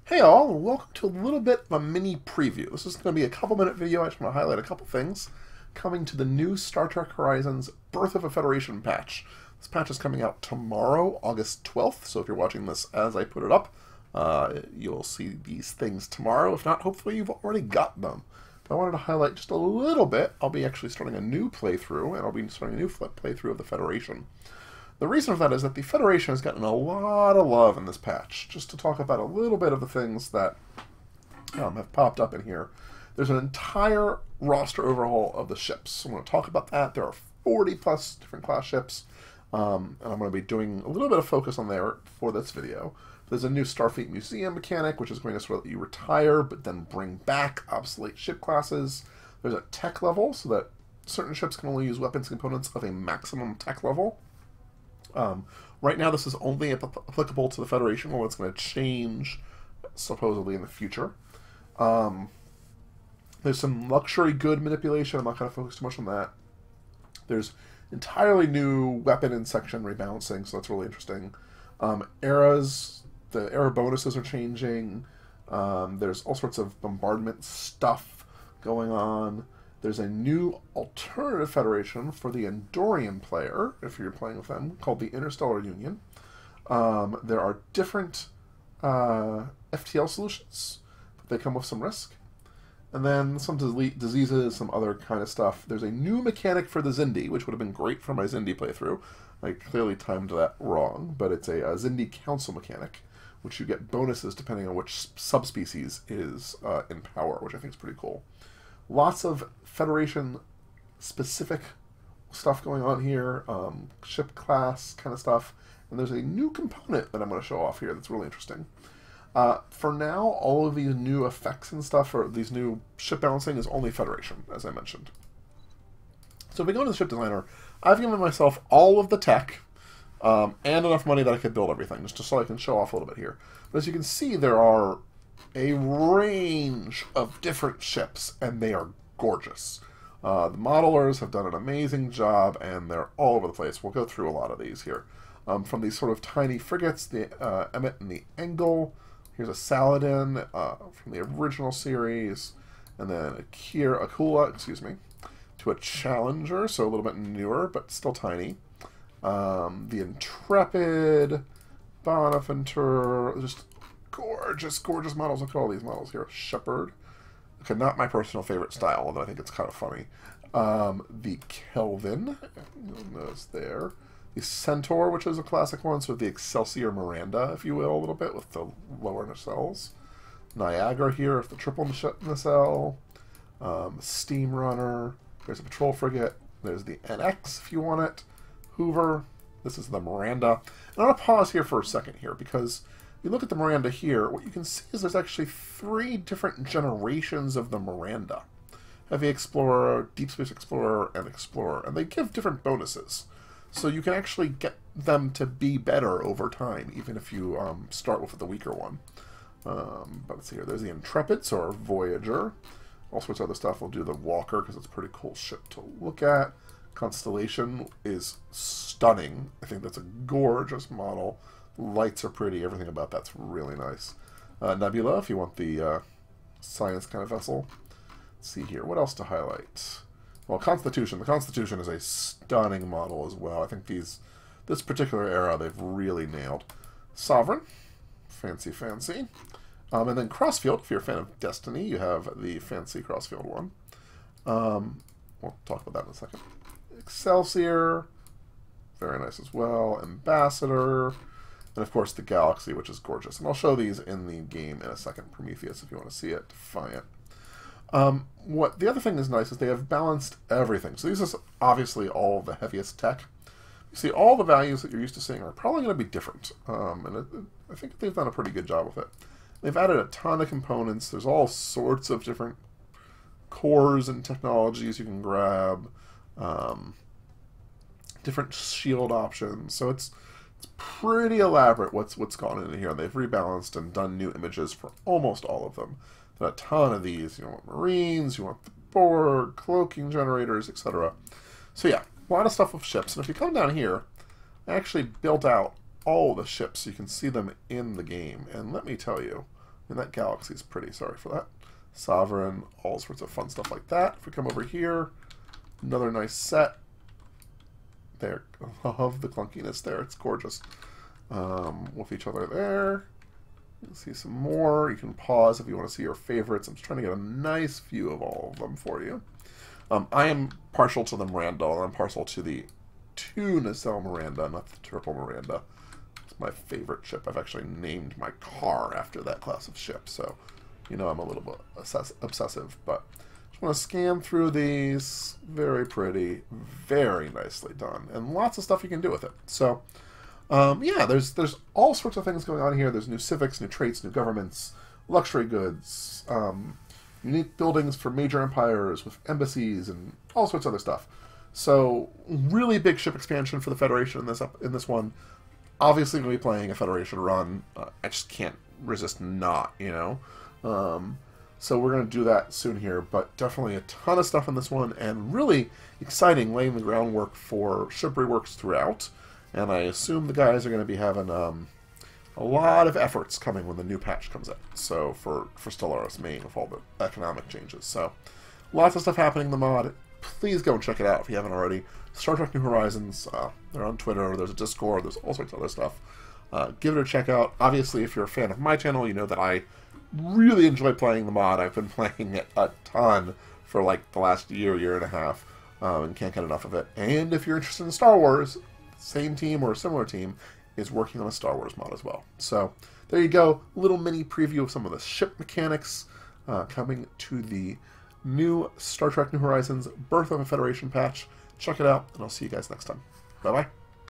Hey all, and welcome to a little bit of a mini preview. This is going to be a couple-minute video. I just want to highlight a couple things coming to the new Star Trek Horizons Birth of a Federation patch. This patch is coming out tomorrow, August 12th, so if you're watching this as I put it up, you'll see these things tomorrow. If not, hopefully you've already got them. But I wanted to highlight just a little bit. I'll be actually starting a new playthrough, and I'll be starting a new playthrough of the Federation. The reason for that is that the Federation has gotten a lot of love in this patch. Just to talk about a little bit of the things that have popped up in here. There's an entire roster overhaul of the ships. I'm going to talk about that. There are 40 plus different class ships. And I'm going to be doing a little bit of focus on there for this video. There's a new Starfleet Museum mechanic, which is going to sort of let you retire, but then bring back obsolete ship classes. There's a tech level, so that certain ships can only use weapons components of a maximum tech level. Right now, this is only applicable to the Federation, while it's going to change, supposedly, in the future. There's some luxury good manipulation. I'm not going to focus too much on that. There's entirely new weapon and section rebalancing, so that's really interesting. Eras, the era bonuses are changing. There's all sorts of bombardment stuff going on. There's a new alternative federation for the Andorian player, if you're playing with them, called the Interstellar Union. There are different FTL solutions, but they come with some risk. And then some diseases, some other kind of stuff. There's a new mechanic for the Xindi, which would have been great for my Xindi playthrough. I clearly timed that wrong, but it's a Xindi Council mechanic, which you get bonuses depending on which subspecies is in power, which I think is pretty cool. Lots of Federation-specific stuff going on here, ship class kind of stuff, and there's a new component that I'm going to show off here that's really interesting. For now, all of these new effects and stuff, or these new ship balancing, is only Federation, as I mentioned. So if we go into the ship designer, I've given myself all of the tech and enough money that I could build everything, just so I can show off a little bit here. But as you can see, there are a range of different ships, and they are gorgeous. The modelers have done an amazing job, and they're all over the place. We'll go through a lot of these here. From these sort of tiny frigates, the Emmett and the Engel. Here's a Saladin from the original series, and then a Akula, excuse me, to a Challenger, so a little bit newer, but still tiny. The Intrepid, Bonaventure, just gorgeous, gorgeous models. Look at all these models here. Shepherd. Okay, not my personal favorite style, although I think it's kind of funny. The Kelvin, you'll notice there. The Centaur, which is a classic one, so the Excelsior Miranda, if you will, a little bit, with the lower nacelles. Niagara here, with the triple nacelle. Steam Runner. There's a patrol frigate. There's the NX, if you want it. Hoover. This is the Miranda. And I want to pause here for a second here, because if you look at the Miranda here, what you can see is there's actually 3 different generations of the Miranda. Heavy Explorer, Deep Space Explorer, and Explorer. And they give different bonuses. So you can actually get them to be better over time, even if you start with the weaker one. But let's see here. There's the Intrepid, so our Voyager. All sorts of other stuff. We'll do the Walker, because it's a pretty cool ship to look at. Constellation is stunning. I think that's a gorgeous model. Lights are pretty. Everything about that's really nice. Nebula, if you want the science kind of vessel. Let's see here. What else to highlight? Well, Constitution. The Constitution is a stunning model as well. I think this particular era they've really nailed. Sovereign. Fancy, fancy. And then Crossfield. If you're a fan of Destiny, you have the fancy Crossfield one. We'll talk about that in a second. Excelsior. Very nice as well. Ambassador. And of course the Galaxy, which is gorgeous. And I'll show these in the game in a second. Prometheus, if you want to see it. Defiant. What the other thing is nice is they have balanced everything. So these is obviously all the heaviest tech. You see, all the values that you're used to seeing are probably going to be different. I think they've done a pretty good job with it. They've added a ton of components. There's all sorts of different cores and technologies you can grab. Different shield options. So it's pretty elaborate what's gone into here. They've rebalanced and done new images for almost all of them. There are a ton of these. You want Marines, you want the Borg, cloaking generators, etc. So yeah, a lot of stuff with ships. And if you come down here, I actually built out all the ships so you can see them in the game. And let me tell you, And that galaxy is pretty. Sorry for that. Sovereign, all sorts of fun stuff like that. If we come over here, another nice set. There, I love the clunkiness there. It's gorgeous. With each other there. You see some more. You can pause if you want to see your favorites. I'm just trying to get a nice view of all of them for you. I am partial to the Miranda, and I'm partial to the two nacelle Miranda, not the triple Miranda. It's my favorite ship. I've actually named my car after that class of ship, so you know I'm a little bit obsessive. But just want to scan through these. Very pretty, very nicely done, and lots of stuff you can do with it. So. Yeah, there's all sorts of things going on here. There's new civics, new traits, new governments, luxury goods, unique buildings for major empires with embassies and all sorts of other stuff. So really big ship expansion for the Federation in this one. Obviously going to be playing a Federation run. I just can't resist not, you know. So we're going to do that soon here, but definitely a ton of stuff in this one, and really exciting, laying the groundwork for ship reworks throughout. And I assume the guys are going to be having a lot of efforts coming when the new patch comes out. So for Stellaris Main with all the economic changes. So lots of stuff happening in the mod. Please go and check it out if you haven't already. Star Trek New Horizons, they're on Twitter, there's a Discord, there's all sorts of other stuff. Give it a check out. Obviously, if you're a fan of my channel, you know that I really enjoy playing the mod. I've been playing it a ton for like the last year and a half, and can't get enough of it. And if you're interested in Star Wars, same team or a similar team is working on a Star Wars mod as well. So there you go, little mini preview of some of the ship mechanics coming to the new Star Trek New Horizons Birth of a Federation patch. Check it out, and I'll see you guys next time. Bye-bye.